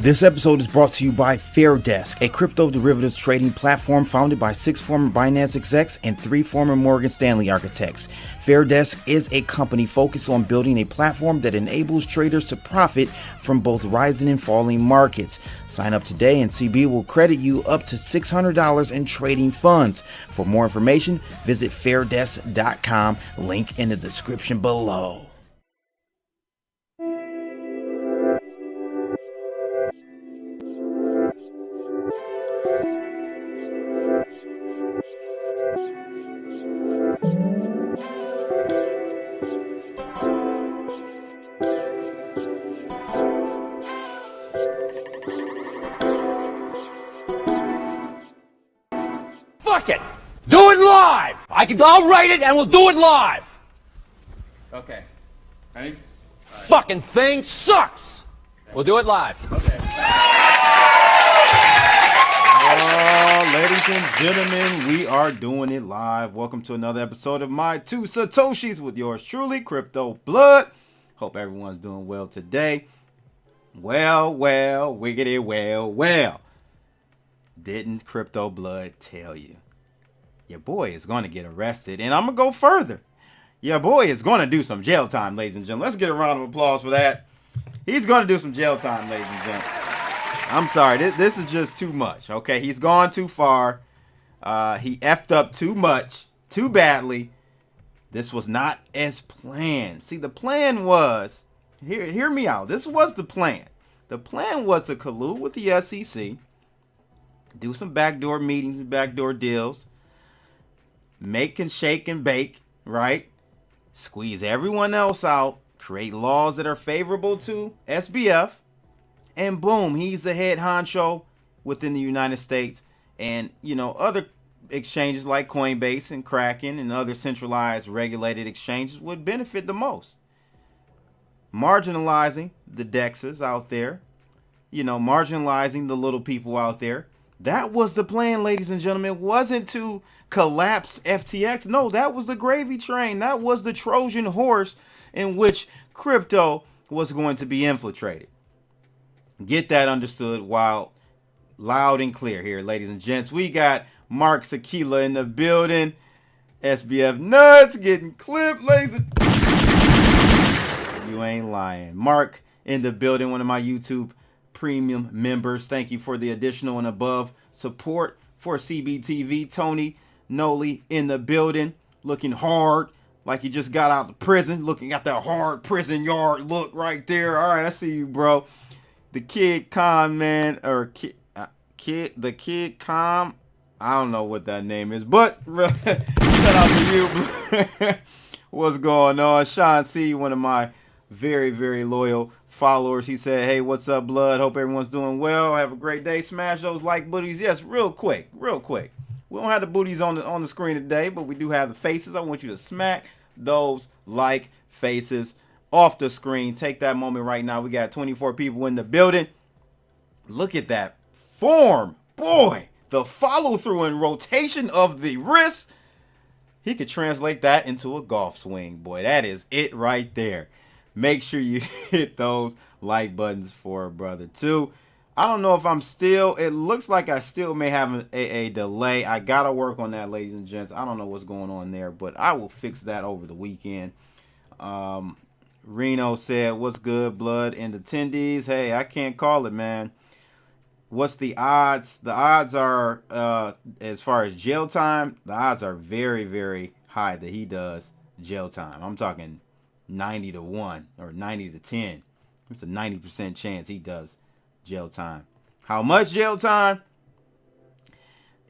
This episode is brought to you by FairDesk, a crypto derivatives trading platform founded by 6 former Binance execs and 3 former Morgan Stanley architects. FairDesk is a company focused on building a platform that enables traders to profit from both rising and falling markets. Sign up today and CB will credit you up to $600 in trading funds. For more information, visit fairdesk.com, link in the description below. Fuck it! Do it live! I'll write it and we'll do it live! Okay. Ready? Fucking thing sucks! We'll do it live. Okay. Ladies and gentlemen, we are doing it live. Welcome to another episode of My Two Satoshis with yours truly, Crypto Blood. Hope everyone's doing well today. Well, wiggity, well. Didn't Crypto Blood tell you? Your boy is going to get arrested, and I'm going to go further. Your boy is going to do some jail time, ladies and gentlemen. Let's get a round of applause for that. He's going to do some jail time, ladies and gentlemen. I'm sorry, this is just too much, okay? He's gone too far. He effed up too much, too badly. This was not as planned. See, the plan was, hear me out. This was the plan. The plan was to collude with the SEC, do some backdoor meetings and backdoor deals, make and shake and bake, right? Squeeze everyone else out, create laws that are favorable to SBF, and boom, he's the head honcho within the United States. And, other exchanges like Coinbase and Kraken and other centralized regulated exchanges would benefit the most. Marginalizing the DEXs out there, marginalizing the little people out there. That was the plan, ladies and gentlemen. It wasn't to collapse FTX. No, that was the gravy train. That was the Trojan horse in which crypto was going to be infiltrated. Get that understood while loud and clear here, ladies and gents. We got Mark Sakila in the building. SBF nuts getting clipped, ladies and... You ain't lying. Mark in the building, one of my YouTube premium members. Thank you for the additional and above support for CBTV. Tony Noli in the building, looking hard like he just got out of prison, looking at that hard prison yard look right there. All right, I see you, bro. The Kid Con, man, or the Kid Con, I don't know what that name is, but shout out to you. What's going on? Sean C, one of my very, very loyal followers. He said, hey, what's up, Blood? Hope everyone's doing well. Have a great day. Smash those like booties. Yes, real quick. We don't have the booties on the screen today, but we do have the faces. I want you to smack those like faces off the screen. Take that moment right now. We got 24 people in the building. Look at that form. Boy, the follow through and rotation of the wrist. He could translate that into a golf swing. Boy, that is it right there. Make sure you hit those like buttons for a brother too. I don't know if it looks like I still may have a delay. I got to work on that, ladies and gents. I don't know what's going on there, but I will fix that over the weekend. Reno said, what's good, Blood and attendees? Hey, I can't call it, man. What's the odds? The odds are, as far as jail time, the odds are very, very high that he does jail time. I'm talking 90 to 1 or 90 to 10. It's a 90% chance he does jail time. How much jail time?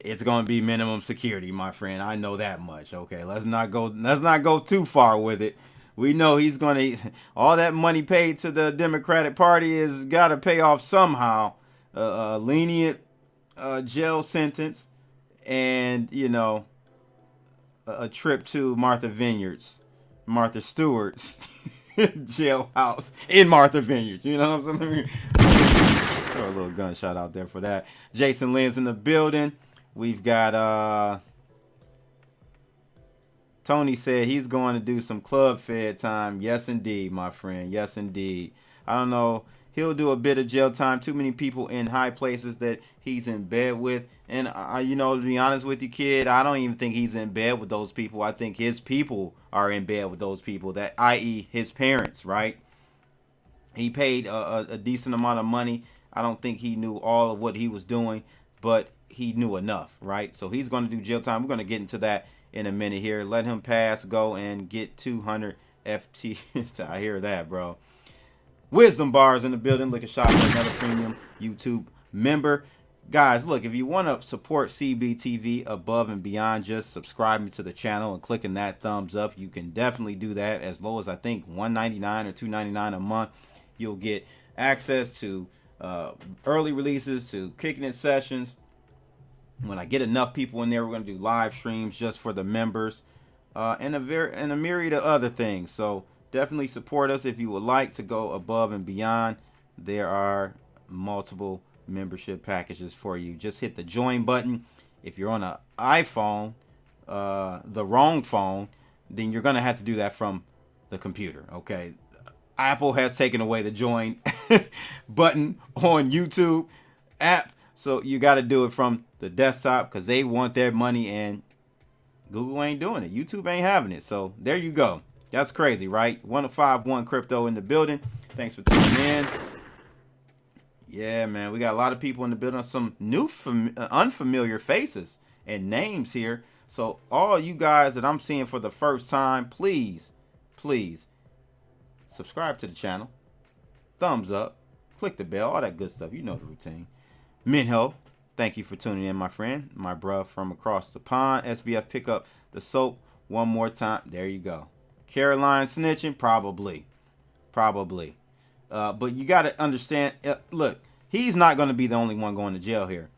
It's going to be minimum security, my friend. I know that much. Okay, let's not go too far with it. We know he's going to, all that money paid to the Democratic Party is got to pay off somehow. A lenient jail sentence and, a trip to Martha Stewart's jailhouse in Martha Vineyards. You know what I'm saying? Throw a little gunshot out there for that. Jason Lynn's in the building. We've got Tony said he's going to do some club fed time. Yes, indeed, my friend. Yes, indeed. I don't know. he'll do a bit of jail time. Too many people in high places that he's in bed with. And, you know, to be honest with you, kid, I don't even think he's in bed with those people. I think his people are in bed with those people, that i.e. his parents, right? He paid a decent amount of money. I don't think he knew all of what he was doing, but he knew enough, right? So he's going to do jail time. We're going to get into that in a minute here. Let him pass, go, and get 200 FT. I hear that, bro. Wisdom Bars in the building. Looking shot for another premium YouTube member. Guys, look, if you want to support CBTV above and beyond just subscribing to the channel and clicking that thumbs up, you can definitely do that as low as I think $1.99 or $2.99 a month. You'll get access to early releases, to kicking it sessions. When I get enough people in there, we're going to do live streams just for the members, and a myriad of other things. So definitely support us if you would like to go above and beyond. There are multiple membership packages for you. Just hit the join button. If you're on an iPhone, the wrong phone, then you're going to have to do that from the computer. Okay. Apple has taken away the join button on YouTube app. So you got to do it from the desktop because they want their money and Google ain't doing it. YouTube ain't having it. So there you go. That's crazy, right? 1051 Crypto in the building. Thanks for tuning in. Yeah, man, we got a lot of people in the building. Some new unfamiliar faces and names here. So all you guys that I'm seeing for the first time, please subscribe to the channel. Thumbs up. Click the bell. All that good stuff. You know the routine. Minho, thank you for tuning in, my friend. My bruh from across the pond. SBF, pick up the soap one more time. There you go. Caroline snitching? Probably. But you got to understand, look, he's not going to be the only one going to jail here.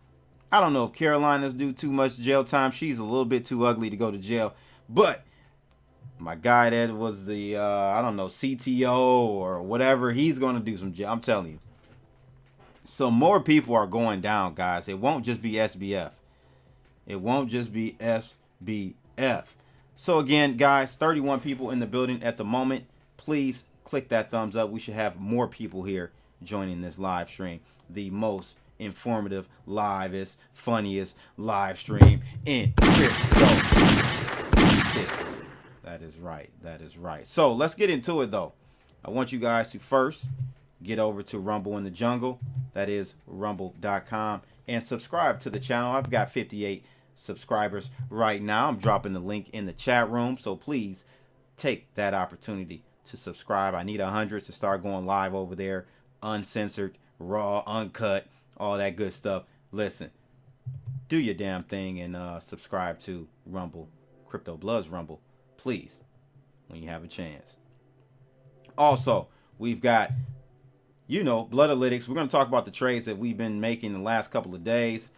I don't know if Carolina's do too much jail time. She's a little bit too ugly to go to jail. But my guy that was the, I don't know, CTO or whatever, he's going to do some jail. I'm telling you. So more people are going down, guys. It won't just be SBF. It won't just be SBF. So again, guys, 31 people in the building at the moment. Please click that thumbs up. We should have more people here joining this live stream. The most informative, livest, funniest live stream in crypto history. That is right. That is right. So let's get into it, though. I want you guys to first get over to Rumble in the Jungle. That is rumble.com. And subscribe to the channel. I've got 58 subscribers right now. I'm dropping the link in the chat room. So please take that opportunity to subscribe. I need 100 to start going live over there. Uncensored, raw, uncut, all that good stuff. Listen, do your damn thing and subscribe to Rumble, Crypto Bloods Rumble, please, when you have a chance. Also, we've got, you know, Bloodalytics. We're going to talk about the trades that we've been making the last couple of days.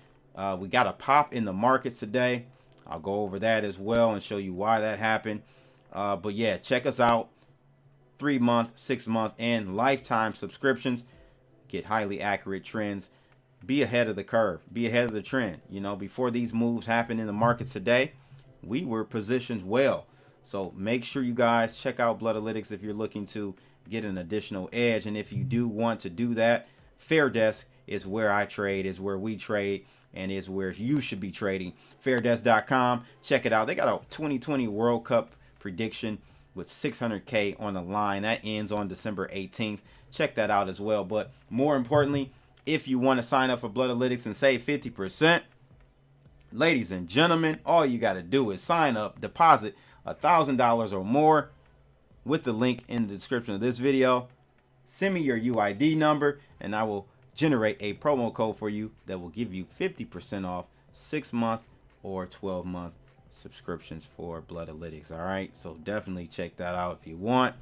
We got a pop in the markets today. I'll go over that as well and show you why that happened. But yeah, check us out. 3-month, 6-month, and lifetime subscriptions. Get highly accurate trends. Be ahead of the curve. Be ahead of the trend. You know, before these moves happen in the markets today, we were positioned well. So make sure you guys check out Bloodalytics if you're looking to get an additional edge. And if you do want to do that, Fairdesk is where I trade, is where we trade, and is where you should be trading. Fairdesk.com. Check it out. They got a 2020 World Cup prediction with 600K on the line. That ends on December 18th. Check that out as well. But more importantly, if you want to sign up for Bloodalytics and save 50%, ladies and gentlemen, all you got to do is sign up, deposit $1,000 or more with the link in the description of this video. Send me your UID number and I will generate a promo code for you that will give you 50% off 6-month or 12-month subscriptions for Bloodalytics. All right, so definitely check that out if you want.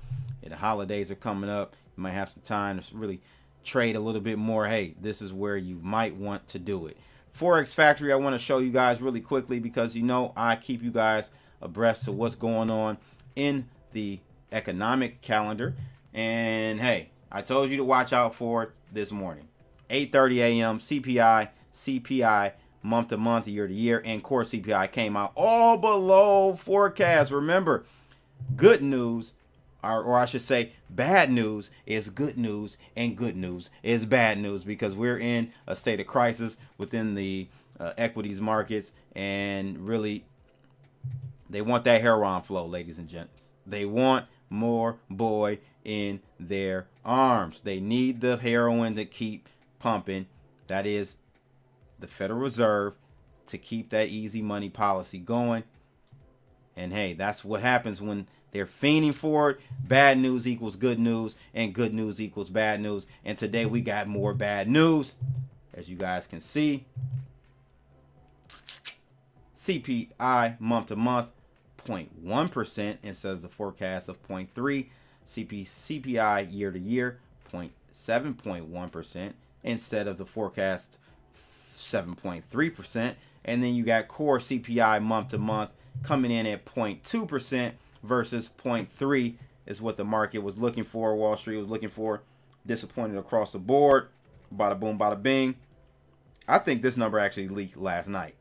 The holidays are coming up. You might have some time to really trade a little bit more. Hey, this is where you might want to do it. Forex Factory, I want to show you guys really quickly because, you know, I keep you guys abreast to what's going on in the economic calendar. And hey, I told you to watch out for it this morning. 8:30 a.m. CPI month to month, year to year, and core CPI came out all below forecast. Remember, good news or I should say, bad news is good news and good news is bad news, because we're in a state of crisis within the equities markets, and really they want that heroin flow, ladies and gents. They want more boy in their arms. They need the heroin to keep pumping. That is the Federal Reserve, to keep that easy money policy going. And hey, that's what happens when they're fiending for it. Bad news equals good news, and good news equals bad news. And today we got more bad news. As you guys can see, CPI month to month, 0.1% instead of the forecast of 0.3. CPI year to year, 7.1% instead of the forecast 7.3%. And then you got core CPI month to month coming in at 0.2% versus 0.3 is what the market was looking for. Wall Street was looking for. Disappointed across the board. Bada boom, bada bing. I think this number actually leaked last night.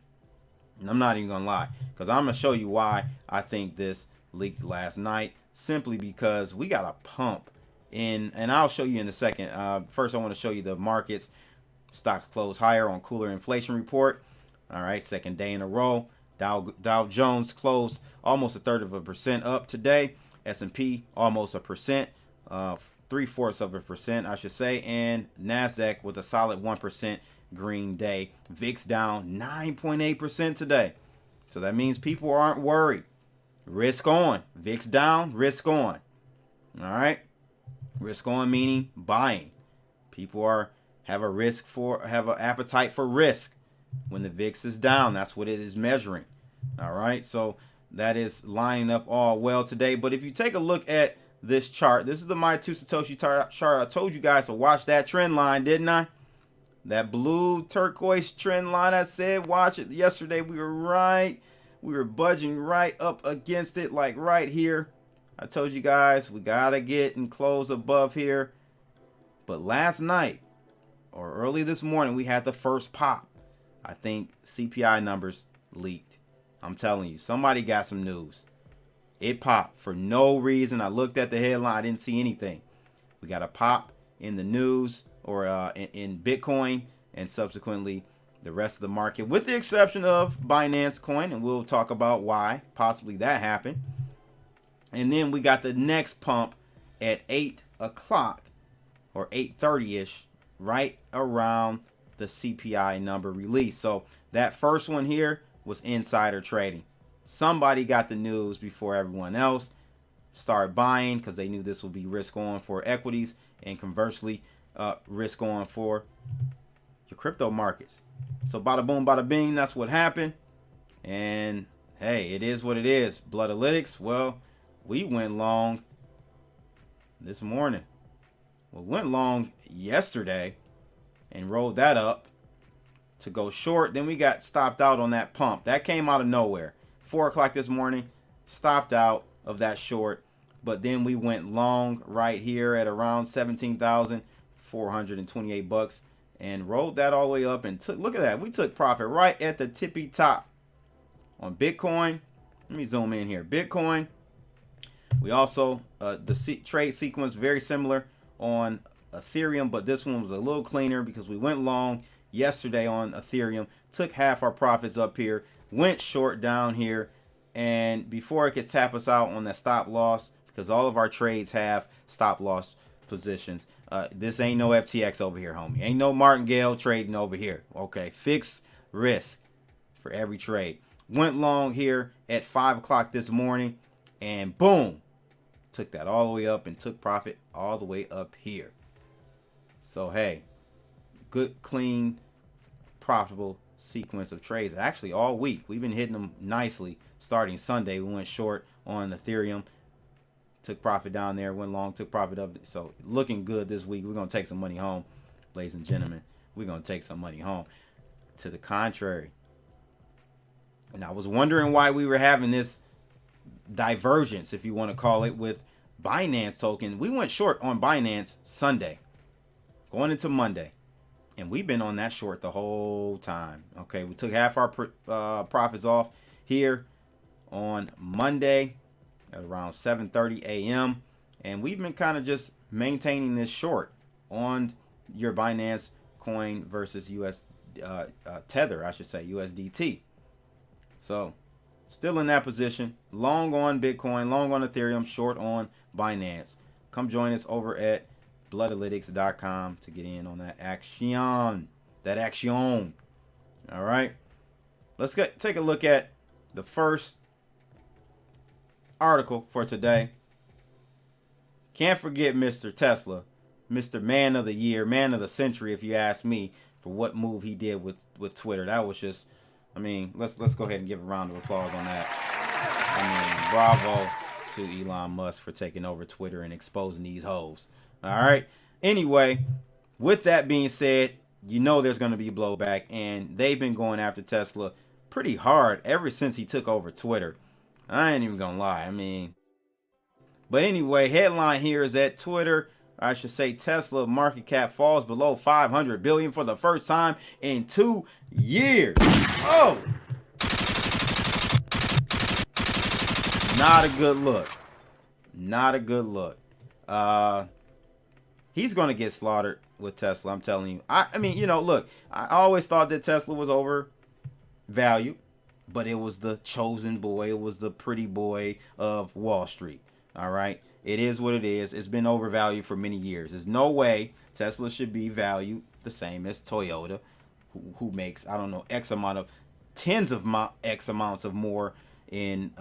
And I'm not even going to lie, because I'm going to show you why I think this leaked last night. Simply because we got a pump in, and I'll show you in a second. First, I want to show you the markets. Stocks closed higher on cooler inflation report. All right, second day in a row. Dow Jones closed almost 1/3% up today. S&P almost 1%, 0.75%, I should say, and Nasdaq with a solid 1% green day. VIX down 9.8% today. So that means people aren't worried. Risk on. VIX down, risk on. All right. Risk on meaning buying. People have an appetite for risk. When the VIX is down, that's what it is measuring. All right. So that is lining up all well today. But if you take a look at this chart, this is the My 2 Satoshi chart. I told you guys to watch that trend line, didn't I? That blue turquoise trend line, I said watch it. Yesterday we were right. We were budging right up against it, like right here. I told you guys we got to get and close above here. But last night or early this morning, we had the first pop. I think CPI numbers leaked. I'm telling you, somebody got some news. It popped for no reason. I looked at the headline. I didn't see anything. We got a pop in the news, or in Bitcoin, and subsequently the rest of the market, with the exception of Binance coin, and we'll talk about why possibly that happened. And then we got the next pump at 8 o'clock or 8:30ish, right around the CPI number release. So that first one here was insider trading. Somebody got the news before everyone else, started buying because they knew this would be risk on for equities, and conversely, risk on for your crypto markets. So bada boom, bada bing, that's what happened. And hey, it is what it is. Bloodalytics, well, we went long this morning. We went long yesterday and rolled that up to go short. Then we got stopped out on that pump. That came out of nowhere. 4 o'clock this morning, stopped out of that short. But then we went long right here at around 17,428 bucks and rolled that all the way up and took, look at that, we took profit right at the tippy top on Bitcoin. Let me zoom in here. Bitcoin, we also the trade sequence very similar on Ethereum, but this one was a little cleaner because we went long yesterday on Ethereum, took half our profits up here, went short down here, and before it could tap us out on that stop loss, because all of our trades have stop loss positions. This ain't no FTX over here, homie. Ain't no martingale trading over here. Okay, fixed risk for every trade. Went long here at 5 o'clock this morning, and boom, took that all the way up and took profit all the way up here. So hey, good, clean, profitable sequence of trades. Actually, all week we've been hitting them nicely. Starting Sunday, we went short on Ethereum, took profit down there, went long, took profit up. So looking good this week. We're going to take some money home, ladies and gentlemen. We're going to take some money home. To the contrary. And I was wondering why we were having this divergence, if you want to call it, with Binance token. We went short on Binance Sunday, going into Monday. And we've been on that short the whole time. Okay, we took half our profits off here on Monday at around 7:30 a.m. And we've been kind of just maintaining this short on your Binance coin versus Tether, I should say, USDT. So still in that position, long on Bitcoin, long on Ethereum, short on Binance. Come join us over at bloodalytics.com to get in on that action. All right. Let's take a look at the first article for today. Can't forget Mr. Tesla, Mr. Man of the Year, Man of the Century, if you ask me, for what move he did with Twitter. That was just, I mean, let's go ahead and give a round of applause on that. I mean, bravo to Elon Musk for taking over Twitter and exposing these hoes. All right. Anyway, with that being said, you know there's going to be blowback, and they've been going after Tesla pretty hard ever since he took over Twitter. I ain't even gonna lie. I mean, but anyway, headline here is that Twitter, I should say Tesla market cap falls below 500 billion for the first time in 2 years. Oh, not a good look. Not a good look. He's gonna get slaughtered with Tesla. I'm telling you. I mean, you know, look, I always thought that Tesla was overvalued, but it was the chosen boy. It was the pretty boy of Wall Street. All right. It is what it is. It's been overvalued for many years. There's no way Tesla should be valued the same as Toyota, who makes, I don't know, X amount of X amounts of more in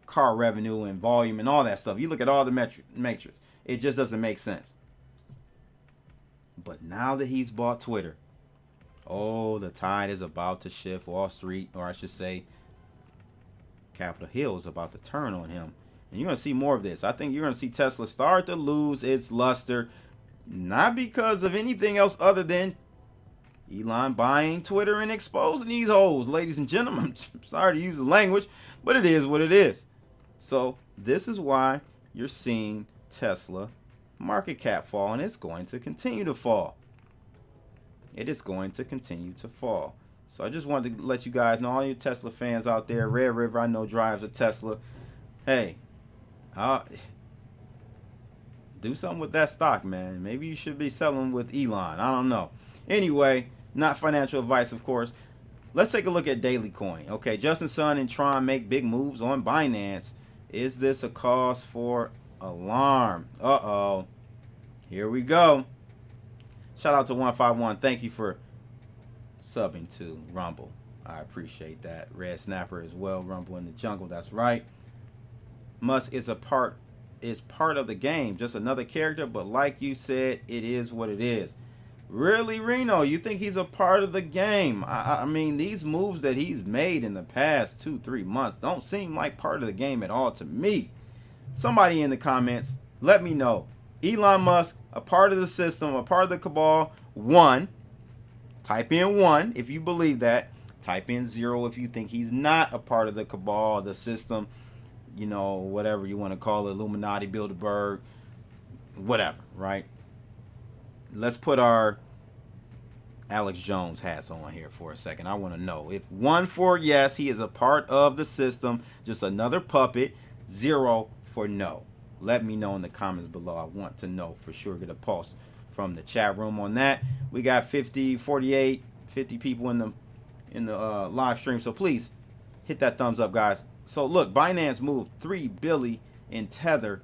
car revenue and volume and all that stuff. You look at all the metrics. It just doesn't make sense. But now that he's bought Twitter, oh, the tide is about to shift. Wall Street, or I should say Capitol Hill, is about to turn on him. And you're going to see more of this. I think you're going to see Tesla start to lose its luster, not because of anything else other than Elon buying Twitter and exposing these hoes. Ladies and gentlemen, I'm sorry to use the language, but it is what it is. So this is why you're seeing Tesla market cap fall, and it's going to continue to fall. It is going to continue to fall. So I just wanted to let you guys know, all you Tesla fans out there, Red River, I know, drives a Tesla. Hey, do something with that stock, man. Maybe you should be selling with Elon. I don't know. Anyway, not financial advice, of course. Let's take a look at Daily Coin. Okay, Justin Sun and Tron make big moves on Binance. Is this a cause for alarm? Uh-oh. Here we go. Shout out to 151. Thank you for subbing to Rumble. I appreciate that. Red Snapper as well. Rumble in the jungle. That's right. Musk is part of the game. Just another character. But like you said, it is what it is. Really, Reno? You think he's a part of the game? I mean, these moves that he's made in the past 2-3 months don't seem like part of the game at all to me. Somebody in the comments, let me know. Elon Musk, a part of the system, a part of the cabal. 1. Type in 1 if you believe that. Type in 0 if you think he's not a part of the cabal, the system, you know, whatever you want to call it, Illuminati, Bilderberg, whatever, right? Let's put our Alex Jones hats on here for a second. I want to know. If 1 for yes, he is a part of the system, just another puppet. 0 for no. Let me know in the comments below. I want to know for sure. Get a pulse from the chat room on that. We got 50 people in the live stream, so please hit that thumbs up, guys. So look, Binance moved $3 billion in Tether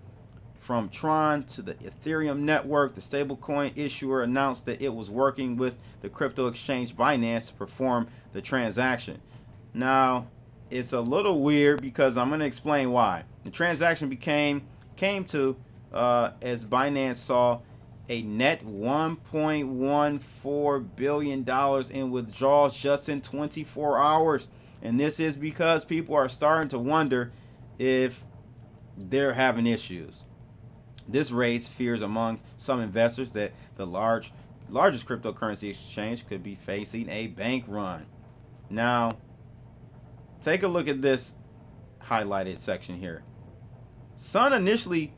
from Tron to the Ethereum network. The stablecoin issuer announced that it was working with the crypto exchange Binance to perform the transaction. Now, it's a little weird because I'm going to explain why. The transaction came to as Binance saw a net $1.14 billion in withdrawals just in 24 hours. And this is because people are starting to wonder if they're having issues. This raised fears among some investors that the largest cryptocurrency exchange could be facing a bank run. Now, take a look at this highlighted section here. Sun initially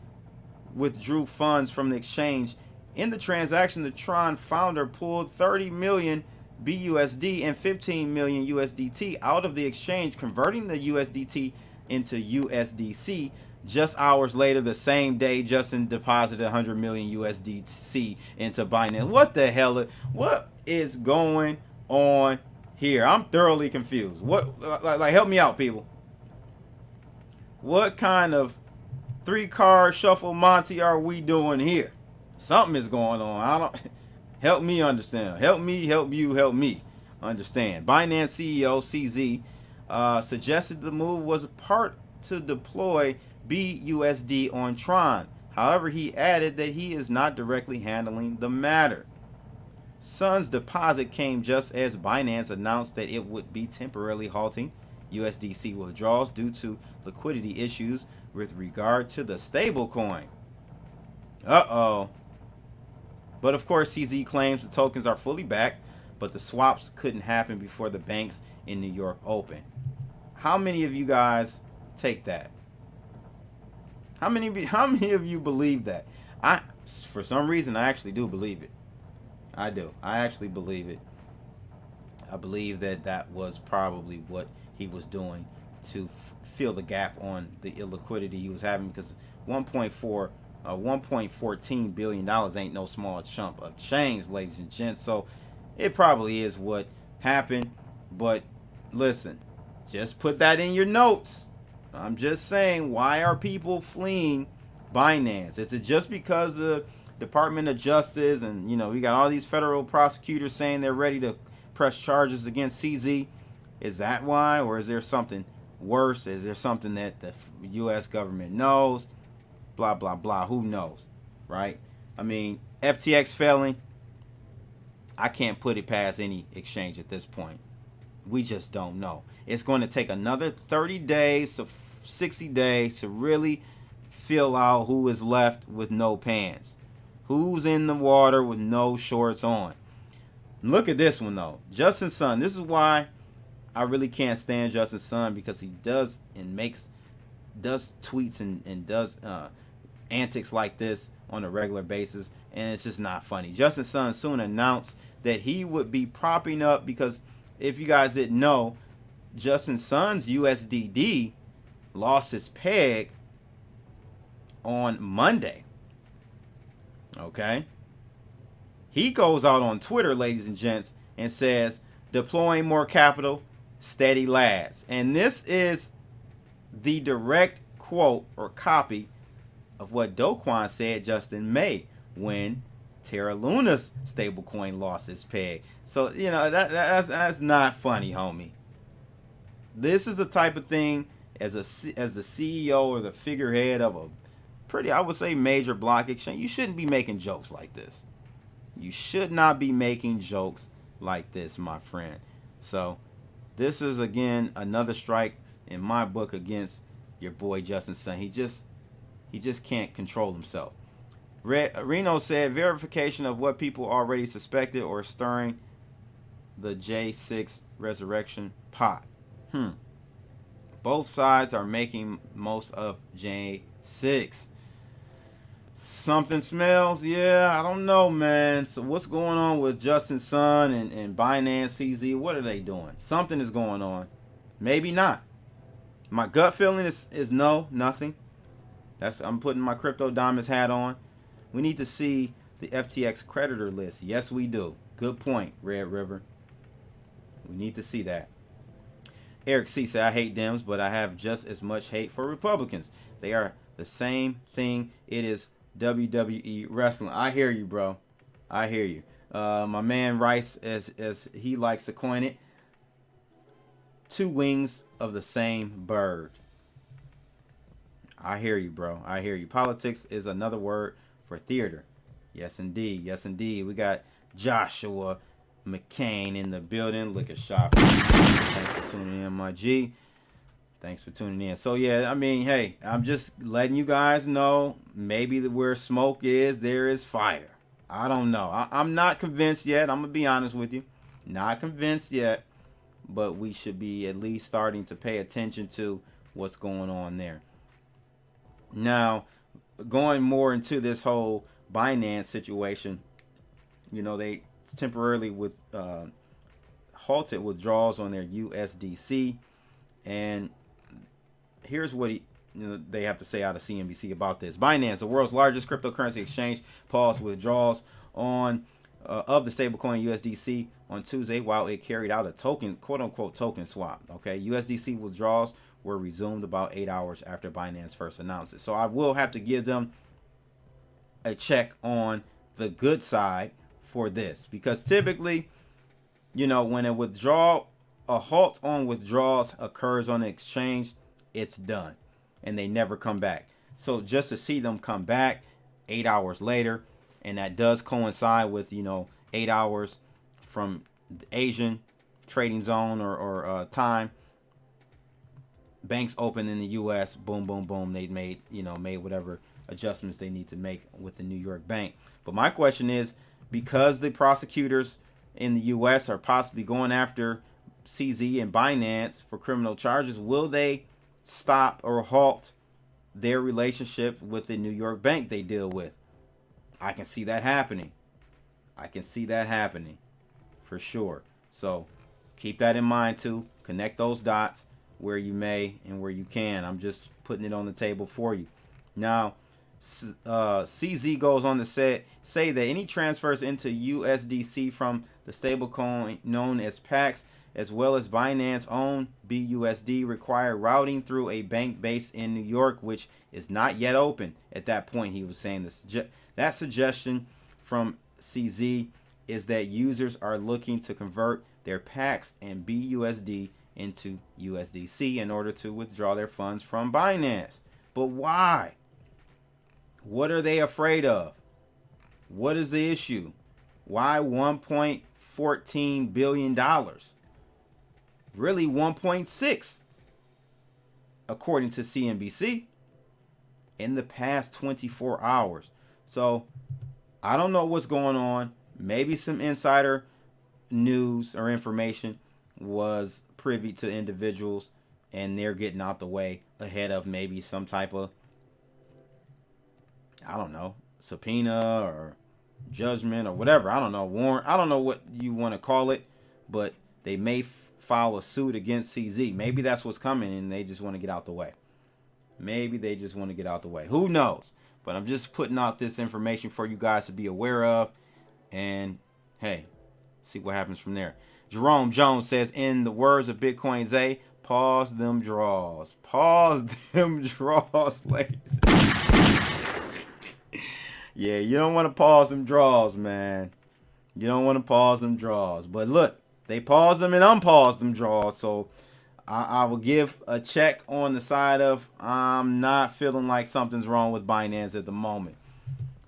withdrew funds from the exchange. In the transaction, the Tron founder pulled 30 million BUSD and 15 million USDT out of the exchange, converting the USDT into USDC Just hours later, the same day, Justin deposited 100 million USDC into Binance. What the hell? What is going on here? I'm thoroughly confused. What, like help me out, people. What kind of 3-card shuffle Monty are we doing here? Something is going on. I don't help me understand. Help me, help you, help me understand. Binance CEO CZ suggested the move was a part to deploy BUSD on Tron. However, he added that he is not directly handling the matter. Sun's deposit came just as Binance announced that it would be temporarily halting USDC withdrawals due to liquidity issues with regard to the stablecoin. Uh-oh. But of course, CZ claims the tokens are fully backed, but the swaps couldn't happen before the banks in New York open. How many of you guys take that? How many of you believe that? For some reason, I actually do believe it. I do. I actually believe it. I believe that that was probably what he was doing to fill the gap on the illiquidity he was having, because 1.14 billion dollars ain't no small chunk of change, ladies and gents. So it probably is what happened. But listen, just put that in your notes. I'm just saying, why are people fleeing Binance? Is it just because the Department of Justice and, you know, we got all these federal prosecutors saying they're ready to press charges against CZ? Is that why? Or is there something worse? Is there something that the U.S. government knows? Blah, blah, blah. Who knows? Right? I mean, FTX failing, I can't put it past any exchange at this point. We just don't know. It's going to take another 30 days to 60 days to really fill out who is left with no pants. Who's in the water with no shorts on. Look at this one, though. Justin Sun. This is why I really can't stand Justin Sun, because he does tweets and does antics like this on a regular basis, and it's just not funny. Justin Sun soon announced that he would be propping up, because if you guys didn't know, Justin Sun's USDD lost its peg on Monday. Okay? He goes out on Twitter, ladies and gents, and says, deploying more capital, steady lads. And this is the direct quote or copy of what Do Kwon said just in May when Terra Luna's stablecoin lost its peg. So, you know, that's not funny, homie. This is the type of thing as the CEO or the figurehead of a pretty, I would say, major block exchange, you shouldn't be making jokes like this. You should not be making jokes like this, my friend. So this is, again, another strike in my book against your boy Justin Sun. He just can't control himself. Reno said verification of what people already suspected or stirring the J6 resurrection pot. Both sides are making most of J6. Something smells. Yeah, I don't know, man. So what's going on with Justin Sun and Binance CZ? What are they doing? Something is going on. Maybe not. My gut feeling is no, nothing. I'm putting my Crypto Diamonds hat on. We need to see the FTX creditor list. Yes, we do. Good point, Red River. We need to see that. Eric C said, I hate Dems, but I have just as much hate for Republicans. They are the same thing. It is WWE wrestling. I hear you, bro. I hear you. My man Rice, as he likes to coin it, two wings of the same bird. I hear you, bro. I hear you. Politics is another word for theater. Yes, indeed. Yes, indeed. We got Joshua McCain in the building. Liquor shop. Thanks for tuning in, my G. Thanks for tuning in. So, yeah, I mean, hey, I'm just letting you guys know, maybe where smoke is, there is fire. I don't know. I'm not convinced yet. I'm going to be honest with you. Not convinced yet. But we should be at least starting to pay attention to what's going on there. Now, going more into this whole Binance situation, you know, they temporarily halted withdrawals on their USDC. And here's what they have to say out of CNBC about this. Binance, the world's largest cryptocurrency exchange, paused withdrawals on of the stablecoin USDC on Tuesday while it carried out a token, quote unquote, token swap. Okay, USDC withdrawals were resumed about 8 hours after Binance first announced it. So I will have to give them a check on the good side for this, because typically, when a halt on withdrawals occurs on the exchange, it's done and they never come back. So just to see them come back 8 hours later, and that does coincide with 8 hours from the Asian trading zone or time. Banks open in the U.S. Boom, boom, boom. They made whatever adjustments they need to make with the New York bank. But my question is, because the prosecutors in the U.S. are possibly going after CZ and Binance for criminal charges, will they stop or halt their relationship with the New York bank they deal with? I can see that happening. For sure. So keep that in mind too. Connect those dots where you may and where you can. I'm just putting it on the table for you. Now, CZ goes on to say that any transfers into USDC from the stablecoin known as PAX, as well as Binance owned BUSD, require routing through a bank based in New York, which is not yet open. At that point, he was saying this. That suggestion from CZ is that users are looking to convert their PAX and BUSD into USDC in order to withdraw their funds from Binance. But why? What are they afraid of? What is the issue? Why $1.14 billion? Really 1.6, according to CNBC, in the past 24 hours. So I don't know what's going on. Maybe some insider news or information was privy to individuals and they're getting out the way ahead of maybe some type of, I don't know, subpoena or judgment or whatever. I don't know, warrant. I don't know what you want to call it, but they may file a suit against CZ. Maybe that's what's coming and they just want to get out the way. Who knows? But I'm just putting out this information for you guys to be aware of. And hey, see what happens from there. Jerome Jones says, in the words of Bitcoin Zay, pause them draws. Ladies. Yeah, you don't want to pause them draws, man. But look, they paused them and unpaused them draws. So I will give a check on the side of I'm not feeling like something's wrong with Binance at the moment.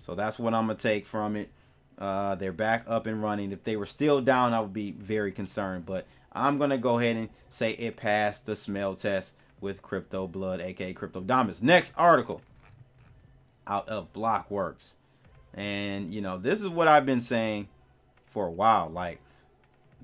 So that's what I'm going to take from it. They're back up and running. If they were still down, I would be very concerned. But I'm going to go ahead and say it passed the smell test with Crypto Blood, aka Crypto Dominance. Next article out of Blockworks. And, this is what I've been saying for a while. Like,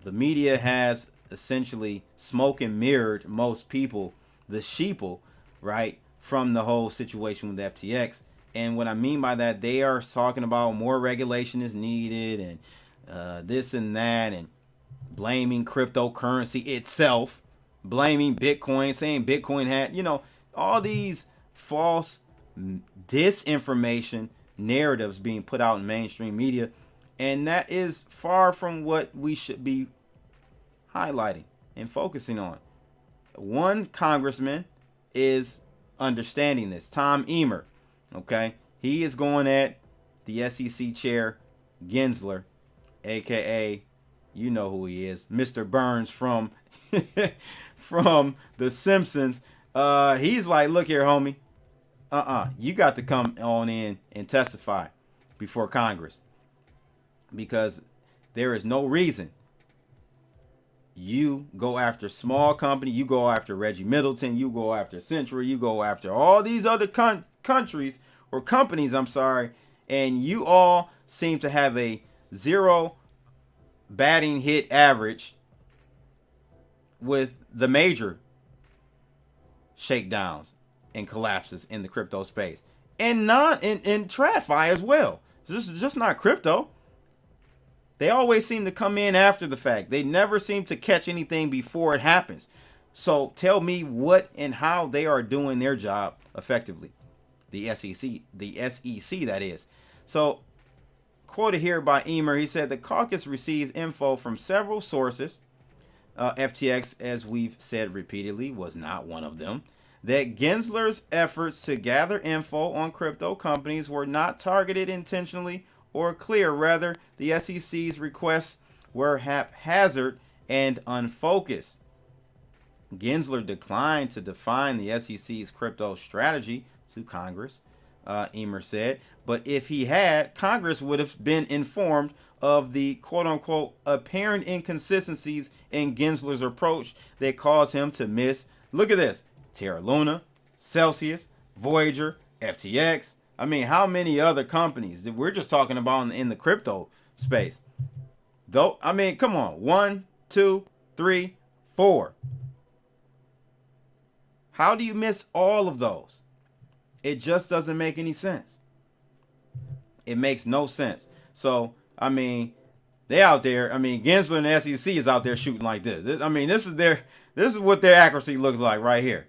the media has essentially smoke and mirrored most people, the sheeple, right, from the whole situation with FTX. And what I mean by that, they are talking about more regulation is needed and this and that, and blaming cryptocurrency itself, blaming Bitcoin, saying Bitcoin had, all these false disinformation narratives being put out in mainstream media. And that is far from what we should be highlighting and focusing on. One congressman is understanding this, Tom Emmer. Okay, he is going at the SEC chair, Gensler, aka, you know who he is, Mr. Burns from from The Simpsons. He's like, look here, homie. You got to come on in and testify before Congress, because there is no reason you go after small company, you go after Reggie Middleton, you go after Century, you go after all these other countries or companies, and you all seem to have a 0 batting hit average with the major shakedowns and collapses in the crypto space, and not in TradFi as well. This is just not crypto. They always seem to come in after the fact. They never seem to catch anything before it happens. So tell me what and how they are doing their job effectively. The SEC, that is. So, quoted here by Emer, he said the caucus received info from several sources. FTX, as we've said repeatedly, was not one of them. That Gensler's efforts to gather info on crypto companies were not targeted intentionally or clear. Rather, the SEC's requests were haphazard and unfocused. Gensler declined to define the SEC's crypto strategy to Congress, Emer said. But if he had, Congress would have been informed of the quote-unquote apparent inconsistencies in Gensler's approach that caused him to miss, look at this, Terra Luna, Celsius, Voyager, FTX. I mean, how many other companies that we're just talking about in the crypto space? Though, I mean, come on. 1, 2, 3, 4. How do you miss all of those? It just doesn't make any sense. It makes no sense. So, I mean, they out there. I mean, Gensler and the SEC is out there shooting like this. I mean, this is what their accuracy looks like right here.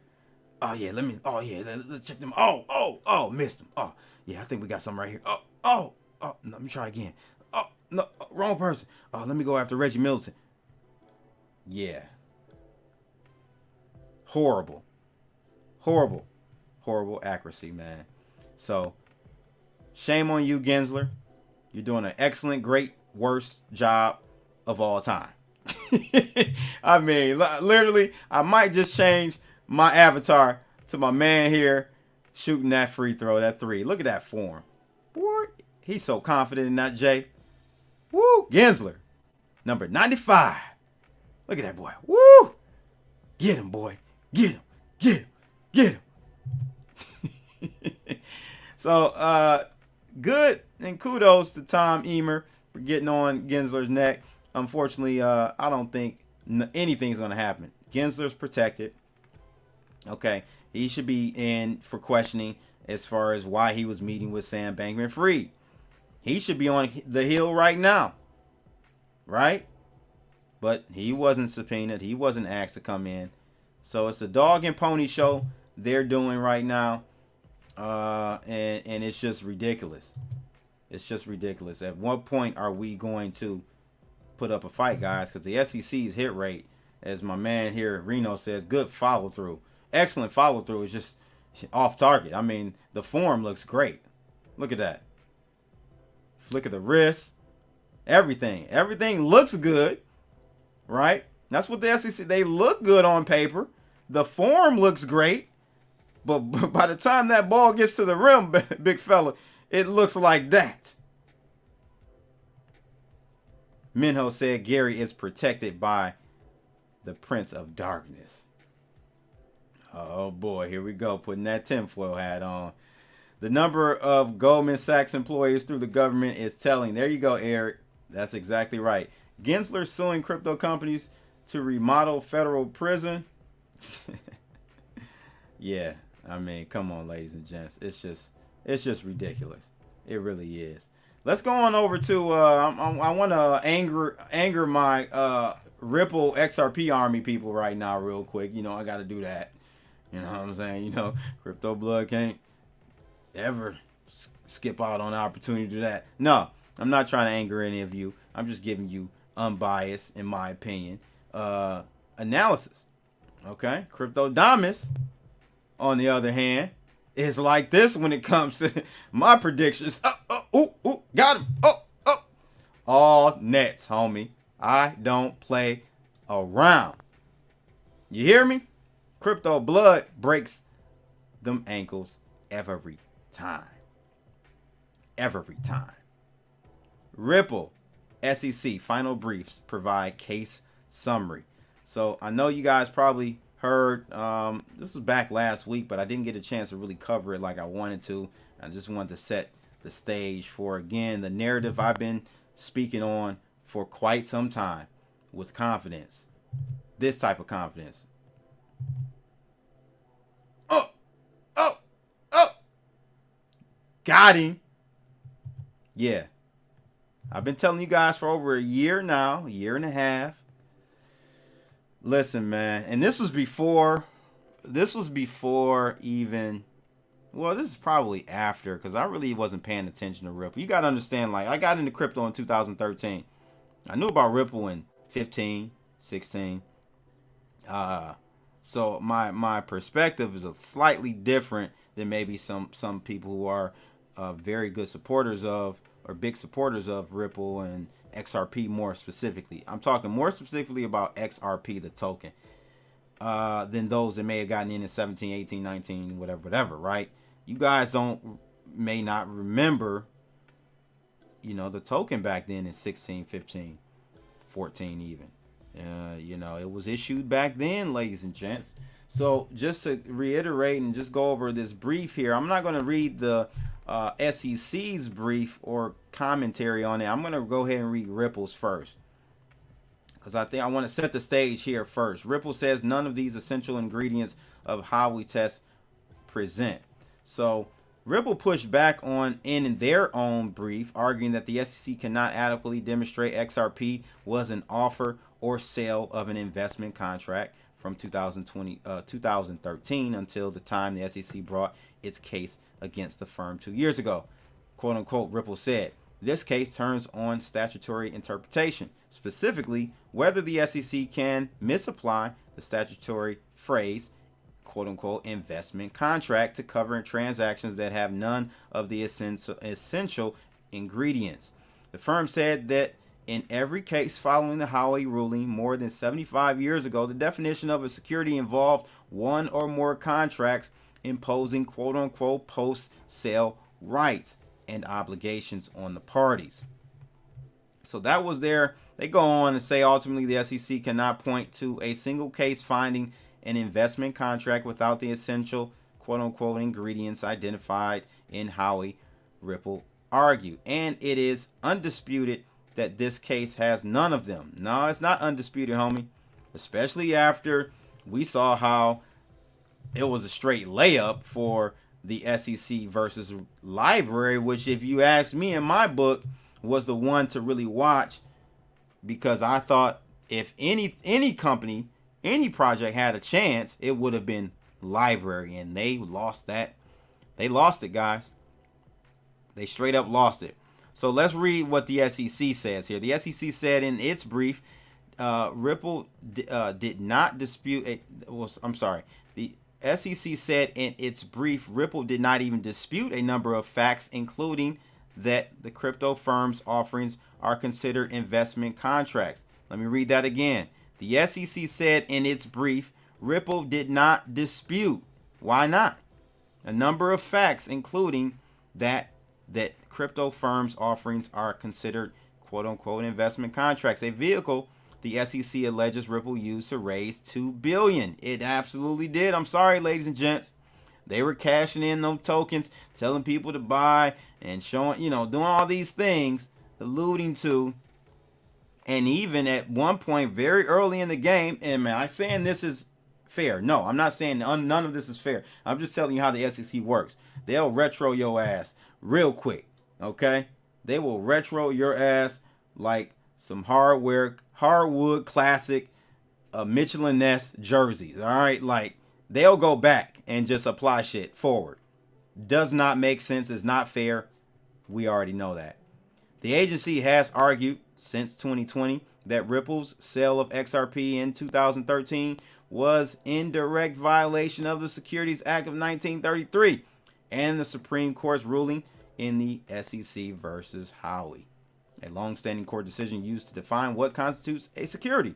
Oh yeah, let's check them. Oh, missed them. Oh yeah, I think we got something right here. Oh, no, let me try again. Oh no, wrong person. Oh, let me go after Reggie Milton. Yeah, horrible accuracy, man. So, shame on you, Gensler. You're doing an excellent, great, worst job of all time. I mean, literally, I might just change my avatar to my man here shooting that free throw, that 3. Look at that form. Boy, he's so confident in that J. Woo, Gensler. Number 95. Look at that boy. Woo! Get him, boy. Get him. So, good and kudos to Tom Emer for getting on Gensler's neck. Unfortunately, I don't think anything's going to happen. Gensler's protected. Okay, he should be in for questioning as far as why he was meeting with Sam Bankman-Fried. He should be on the hill right now, right? But he wasn't subpoenaed. He wasn't asked to come in. So it's a dog and pony show they're doing right now, and it's just ridiculous. It's just ridiculous. At what point are we going to put up a fight, guys? Because the SEC's hit rate, as my man here Reno says, good follow through. Excellent follow through. Is just off target. I mean, the form looks great. Look at that. Flick of the wrist. Everything looks good, right? That's what the SEC, they look good on paper. The form looks great, but by the time that ball gets to the rim, big fella, it looks like that. Minho said Gary is protected by the Prince of Darkness. Oh boy, here we go, putting that tinfoil hat on. The number of Goldman Sachs employees through the government is telling. There you go, Eric. That's exactly right. Gensler suing crypto companies to remodel federal prison. Yeah, I mean, come on, ladies and gents. It's just ridiculous. It really is. Let's go on over to I want to anger my Ripple XRP army people right now real quick. You know, I got to do that. You know what I'm saying? You know, Crypto Blood can't ever skip out on the opportunity to do that. No, I'm not trying to anger any of you. I'm just giving you unbiased, in my opinion, analysis. Okay? Cryptodamus, on the other hand, is like this when it comes to my predictions. Got him. All nets, homie. I don't play around. You hear me? Crypto Blood breaks them ankles every time. Every time. Ripple, SEC, final briefs provide case summary. So I know you guys probably heard, this was back last week, but I didn't get a chance to really cover it like I wanted to. I just wanted to set the stage for, again, the narrative I've been speaking on for quite some time with confidence. This type of confidence. Got him. Yeah. I've been telling you guys for over a year now, a year and a half. Listen, man, and this was before even. Well, this is probably after, because I really wasn't paying attention to Ripple. You got to understand, like, I got into crypto in 2013. I knew about Ripple in 15, 16. So my perspective is a slightly different than maybe some people who are very good supporters of, or big supporters of Ripple and XRP more specifically. I'm talking more specifically about XRP, the token, than those that may have gotten in 17, 18, 19, whatever, right? You guys may not remember, the token back then in 16, 15, 14 even. It was issued back then, ladies and gents. So just to reiterate and just go over this brief here, I'm not going to read the SEC's brief or commentary on it. I'm going to go ahead and read Ripple's first, because I think I want to set the stage here first. Ripple says none of these essential ingredients of how we test present. So Ripple pushed back on in their own brief, arguing that the SEC cannot adequately demonstrate XRP was an offer or sale of an investment contract from 2013 until the time the SEC brought its case against the firm 2 years ago. Quote unquote, Ripple said, this case turns on statutory interpretation, specifically whether the SEC can misapply the statutory phrase quote unquote investment contract to cover transactions that have none of the essential ingredients. The firm said that in every case following the Howey ruling more than 75 years ago, the definition of a security involved one or more contracts imposing quote unquote post-sale rights and obligations on the parties. So that was there. They go on to say ultimately the SEC cannot point to a single case finding an investment contract without the essential quote unquote ingredients identified in Howey, Ripple argued. And it is undisputed that this case has none of them. No, it's not undisputed, homie. Especially after we saw how it was a straight layup for the SEC versus Library, which, if you ask me, in my book, was the one to really watch, because I thought if any company, any project had a chance, it would have been Library, and they lost that. They lost it, guys. They straight up lost it. So let's read what the SEC says here. The SEC said in its brief, Ripple did not dispute it. I'm sorry. The SEC said in its brief, Ripple did not even dispute a number of facts, including that the crypto firm's offerings are considered investment contracts. Let me read that again. The SEC said in its brief, Ripple did not dispute. Why not? A number of facts, including that crypto firms' offerings are considered quote-unquote investment contracts, a vehicle the SEC alleges Ripple used to raise $2 billion. It absolutely did. I'm sorry, ladies and gents. They were cashing in those tokens, telling people to buy and showing, doing all these things, alluding to, and even at one point very early in the game, and man, I'm saying this is fair. No, I'm not saying none of this is fair. I'm just telling you how the SEC works. They'll retro your ass real quick, okay? They will retro your ass like some hardwood classic Michelin Ness jerseys, all right? Like, they'll go back and just apply shit forward. Does not make sense. Is not fair. We already know that. The agency has argued since 2020 that Ripple's sale of XRP in 2013 was in direct violation of the Securities Act of 1933 and the Supreme Court's ruling in the SEC versus Howey, a long-standing court decision used to define what constitutes a security.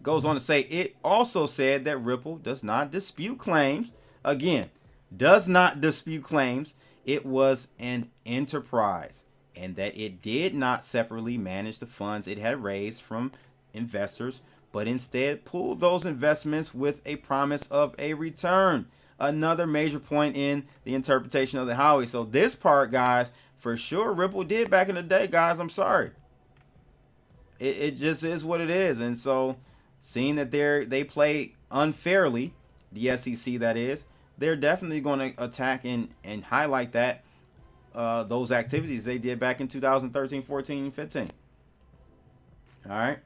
Goes on to say it also said that Ripple does not dispute claims. Again, does not dispute claims. It was an enterprise, and that it did not separately manage the funds it had raised from investors, but instead pooled those investments with a promise of a return. Another major point in the interpretation of the Howey. So this part, guys, for sure Ripple did back in the day, guys. I'm sorry. It just is what it is. And so seeing that they play unfairly, the SEC that is, they're definitely going to attack and highlight that those activities they did back in 2013, 14, and 15. All right.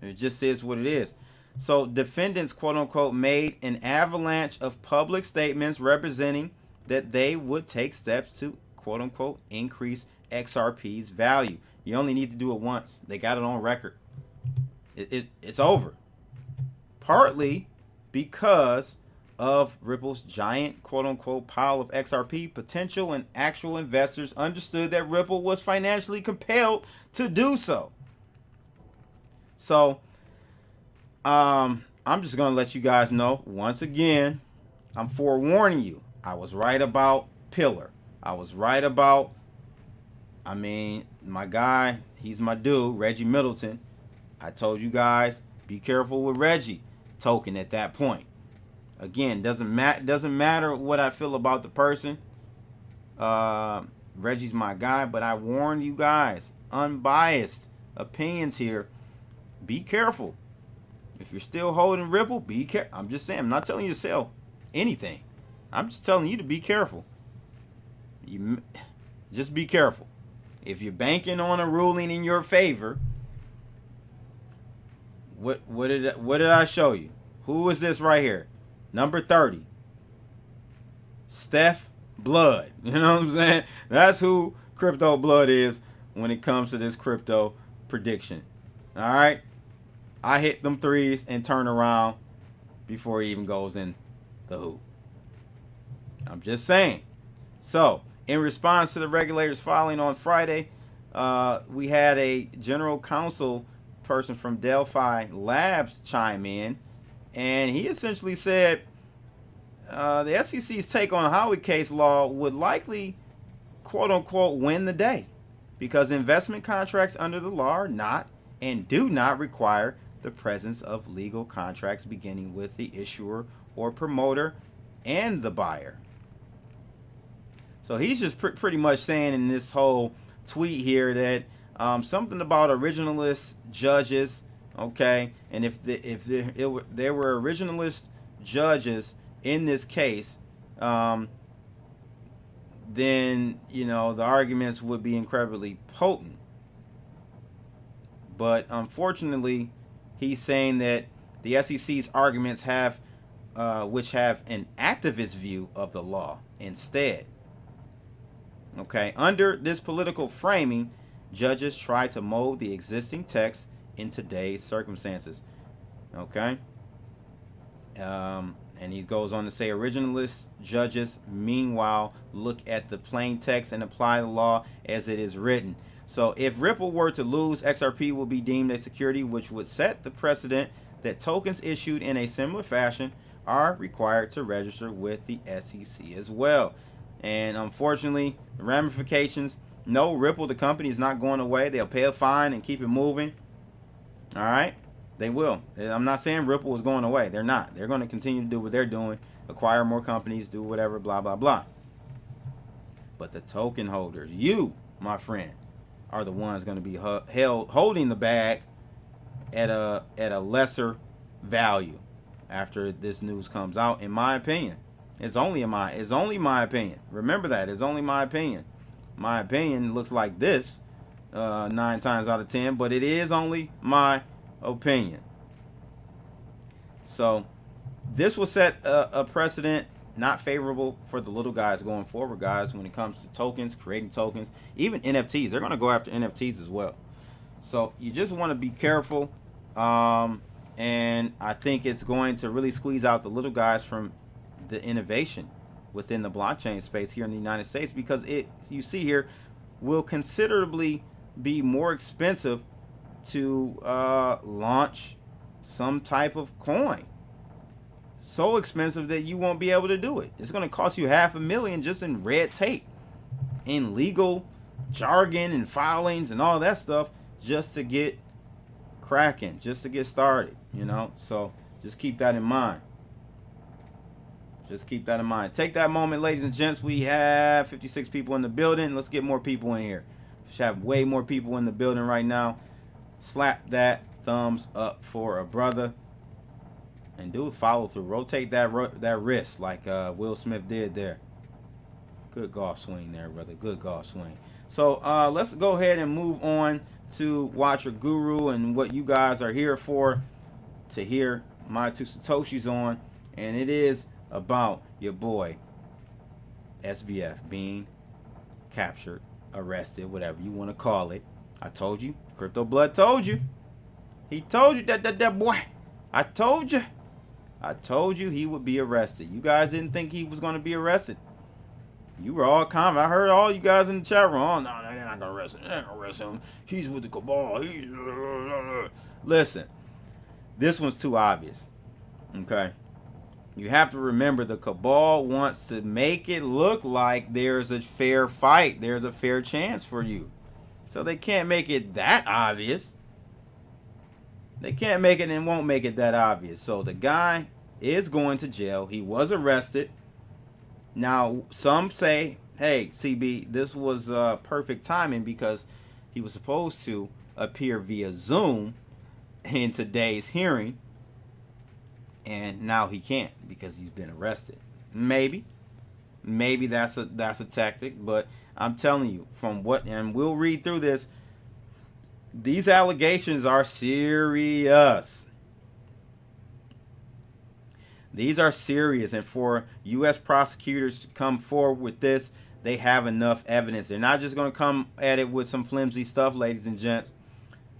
It just is what it is. So defendants, quote unquote, made an avalanche of public statements representing that they would take steps to, quote unquote, increase XRP's value. You only need to do it once. They got it on record. It's over. Partly because of Ripple's giant, quote unquote, pile of XRP, potential and actual investors understood that Ripple was financially compelled to do so. So, I'm just going to let you guys know, once again, I'm forewarning you. I was right about Pillar. I was right about, my guy, he's my dude, Reggie Middleton. I told you guys, be careful with Reggie token at that point. Again, doesn't matter what I feel about the person. Reggie's my guy, but I warned you guys, unbiased opinions here. Be careful. If you're still holding Ripple, be careful. I'm just saying, I'm not telling you to sell anything. I'm just telling you to be careful. Just be careful. If you're banking on a ruling in your favor, what did I show you? Who is this right here? Number 30. Steph Blood. You know what I'm saying? That's who Crypto Blood is when it comes to this crypto prediction. All right? I hit them threes and turn around before he even goes in the hoop. I'm just saying. So, in response to the regulators filing on Friday, we had a general counsel person from Delphi Labs chime in, and he essentially said the SEC's take on the Howey case law would likely, quote unquote, win the day because investment contracts under the law are not and do not require the presence of legal contracts beginning with the issuer or promoter and the buyer. So he's just pretty much saying in this whole tweet here that something about originalist judges, okay, and if there were originalist judges in this case, then the arguments would be incredibly potent. But unfortunately, he's saying that the SEC's arguments which have an activist view of the law instead. Okay, under this political framing, judges try to mold the existing text in today's circumstances. Okay, and he goes on to say, originalist judges, meanwhile, look at the plain text and apply the law as it is written. So if Ripple were to lose, XRP will be deemed a security, which would set the precedent that tokens issued in a similar fashion are required to register with the SEC as well. And unfortunately, the ramifications, no, Ripple, the company, is not going away. They'll pay a fine and keep it moving. All right? They will. I'm not saying Ripple is going away. They're not. They're going to continue to do what they're doing, acquire more companies, do whatever, blah, blah, blah. But the token holders, you, my friend, are the ones going to be holding the bag at a lesser value after this news comes out, in my opinion. It's only my opinion. Remember that. It's only my opinion. My opinion looks like this 9 times out of 10, but it is only my opinion. So this will set a precedent not favorable for the little guys going forward, guys, when it comes to tokens, creating tokens, even NFTs. They're going to go after NFTs as well. So you just want to be careful. And I think it's going to really squeeze out the little guys from the innovation within the blockchain space here in the United States, because you see here, will considerably be more expensive to launch some type of coin. So expensive that you won't be able to do it. It's going to cost you $500,000 just in red tape, in legal jargon and filings and all that stuff, just to get cracking, just to get started, So just keep that in mind. Just keep that in mind. Take that moment, ladies and gents. We have 56 people in the building. Let's get more people in here. We should have way more people in the building right now. Slap that thumbs up for a brother. And do a follow through. Rotate that wrist like Will Smith did there. Good golf swing there, brother. Good golf swing. So let's go ahead and move on to Watcher Guru and what you guys are here for. to hear my two Satoshis on, and it is about your boy SBF being captured, arrested, whatever you want to call it. I told you, Crypto Blood told you. He told you that boy. I told you he would be arrested. You guys didn't think he was going to be arrested. You were all calm. I heard all you guys in the chat room. Oh, no, they're not going to arrest him. They're not going to arrest him. He's with the cabal. Listen, this one's too obvious. Okay? You have to remember the cabal wants to make it look like there's a fair fight. There's a fair chance for you. So they can't make it that obvious. They can't make it and won't make it that obvious. So the guy is going to jail. He was arrested. Now, some say, hey, CB, this was perfect timing because he was supposed to appear via Zoom in today's hearing. And now he can't because he's been arrested. Maybe that's a tactic, but I'm telling you from what, and we'll read through this. These allegations are serious. These are serious, and for U.S. prosecutors to come forward with this, they have enough evidence. They're not just going to come at it with some flimsy stuff, ladies and gents.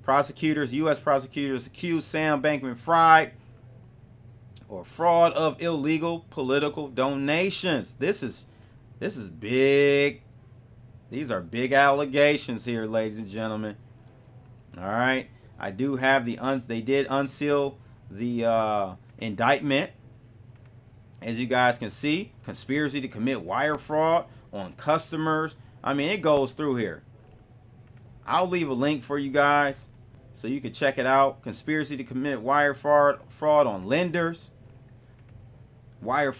Prosecutors, U.S. prosecutors accuse Sam Bankman-Fried or fraud of illegal political donations. This is big. These are big allegations here, ladies and gentlemen. All right. I do have they did unseal the indictment. As you guys can see, conspiracy to commit wire fraud on customers. I mean, it goes through here. I'll leave a link for you guys so you can check it out. Conspiracy to commit wire fraud on lenders. More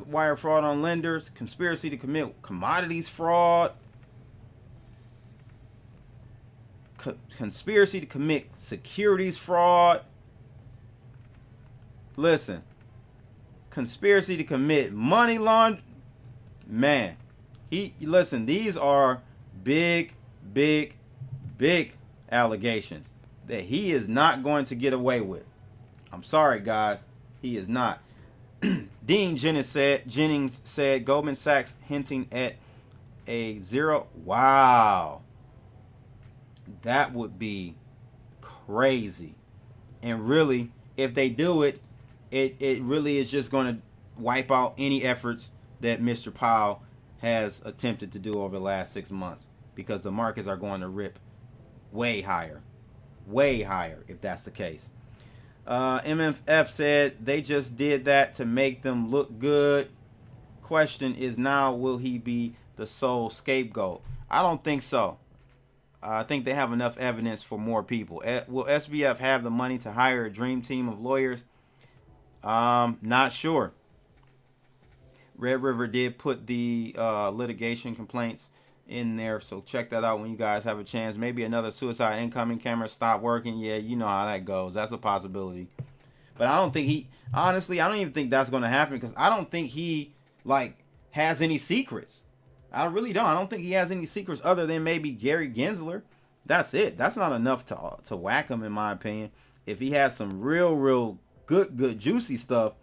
wire fraud on lenders. Conspiracy to commit commodities fraud. Conspiracy to commit securities fraud. Listen. Conspiracy to commit money laundering. Man. Listen, these are big allegations that he is not going to get away with. I'm sorry, guys. He is not. Dean Jennings said Goldman Sachs hinting at a zero. Wow. That would be crazy. And really, if they do it, it really is just going to wipe out any efforts that Mr. Powell has attempted to do over the last 6 months, because the markets are going to rip way higher if that's the case. MFF said they just did that to make them look good. Question is now, will he be the sole scapegoat? I don't think so. I think they have enough evidence for more people. Will SBF have the money to hire a dream team of lawyers? Not sure. Red River did put the litigation complaints in there, so check that out when you guys have a chance. Maybe another suicide incoming camera stopped working. Yeah, you know how that goes. That's a possibility. But I don't think honestly, I don't even think that's going to happen, because I don't think he has any secrets. I really don't. I don't think he has any secrets other than maybe Gary Gensler. That's it. That's not enough to whack him, in my opinion. If he has some real good juicy stuff,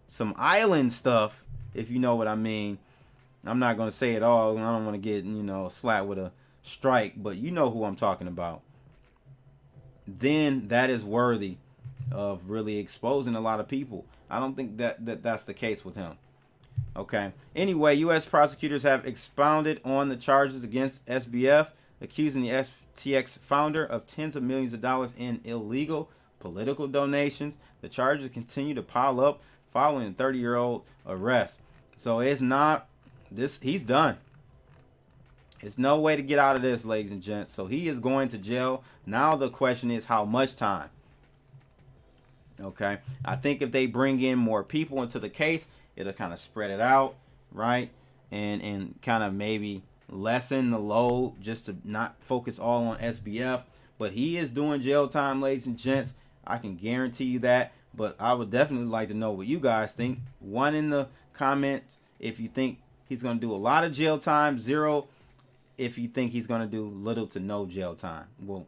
some island stuff, if you know what I mean. I'm not going to say it all. I don't want to get, slapped with a strike, but you know who I'm talking about. Then that is worthy of really exposing a lot of people. I don't think that's the case with him. Okay. Anyway, U.S. prosecutors have expounded on the charges against SBF, accusing the FTX founder of tens of millions of dollars in illegal political donations. The charges continue to pile up following the 30-year-old arrest. So it's not this. He's done. There's no way to get out of this, ladies and gents. So he is going to jail. Now the question is, how much time? Okay. I think if they bring in more people into the case, it'll kind of spread it out, right? And kind of maybe lessen the load, just to not focus all on SBF. But he is doing jail time, ladies and gents. I can guarantee you that. But I would definitely like to know what you guys think. 1 in the comments if you think he's going to do a lot of jail time. 0 if you think he's going to do little to no jail time. Well,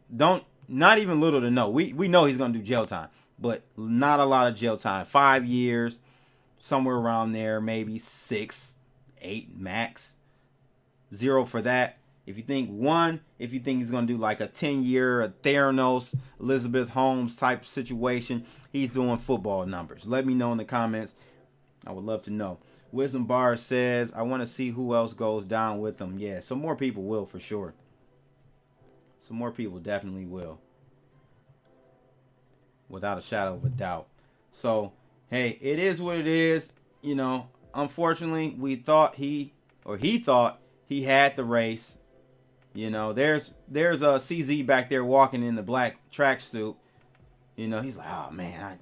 not even little to no. We know he's going to do jail time. but not a lot of jail time. 5 years, somewhere around there, maybe 6, 8 max. 0 for that. If you think he's going to do like a 10-year, a Theranos, Elizabeth Holmes type situation, he's doing football numbers. Let me know in the comments. I would love to know. Wisdom Bar says, I want to see who else goes down with them. Yeah, some more people will for sure. Some more people definitely will. Without a shadow of a doubt. So, hey, it is what it is. You know, unfortunately, he thought he had the race. You know, there's a CZ back there walking in the black tracksuit. You know, he's like, oh man,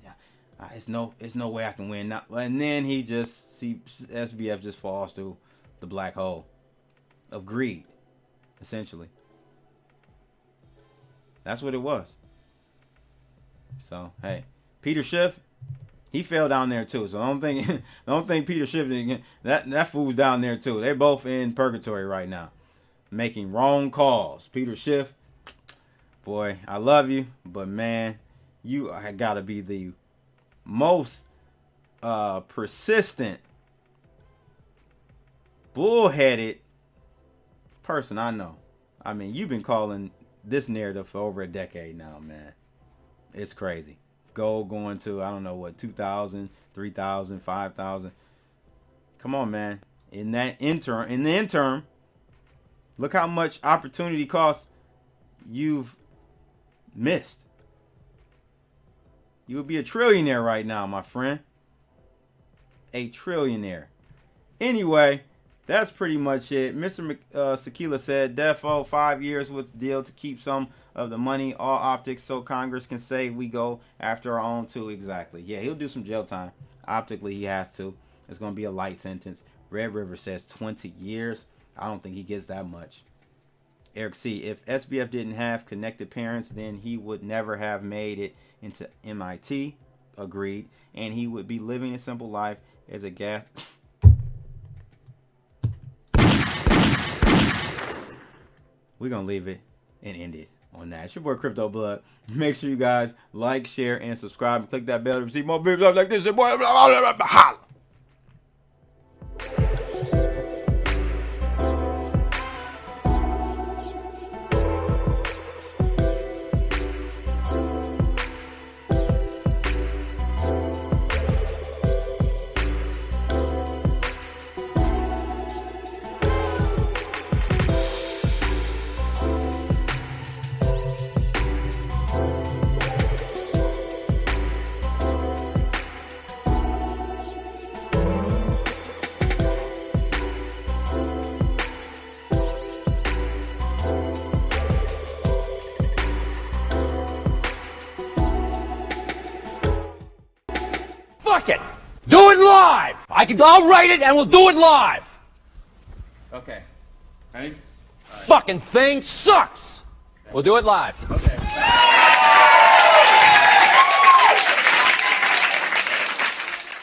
it's no way I can win now. And then SBF just falls through the black hole of greed, essentially. That's what it was. So hey, Peter Schiff, he fell down there too. So don't think Peter Schiff didn't. That fool's down there too. They're both in purgatory right now, making wrong calls. Peter Schiff, boy, I love you, but man, you gotta be the most persistent, bullheaded person I know. I mean, you've been calling this narrative for over a decade now, man. It's crazy. Gold going to, I don't know what, 2,000, 3,000, 5,000. Come on, man. In the interim, look how much opportunity cost you've missed. You would be a trillionaire right now, my friend. A trillionaire. Anyway, that's pretty much it. Mr. Sakila said, Defo, 5 years with deal to keep some of the money, all optics, so Congress can say we go after our own too. Exactly. Yeah, he'll do some jail time. Optically, he has to. It's going to be a light sentence. Red River says 20 years. I don't think he gets that much. Eric C., if SBF didn't have connected parents, then he would never have made it into MIT. Agreed. And he would be living a simple life as a gas... We're going to leave it and end it on that. It's your boy Crypto Blood. Make sure you guys like, share, and subscribe. And click that bell to receive more videos like this. Holla! Fuck it! Do it live! I'll write it and we'll do it live! Okay. Ready? Fucking thing sucks! We'll do it live. Okay.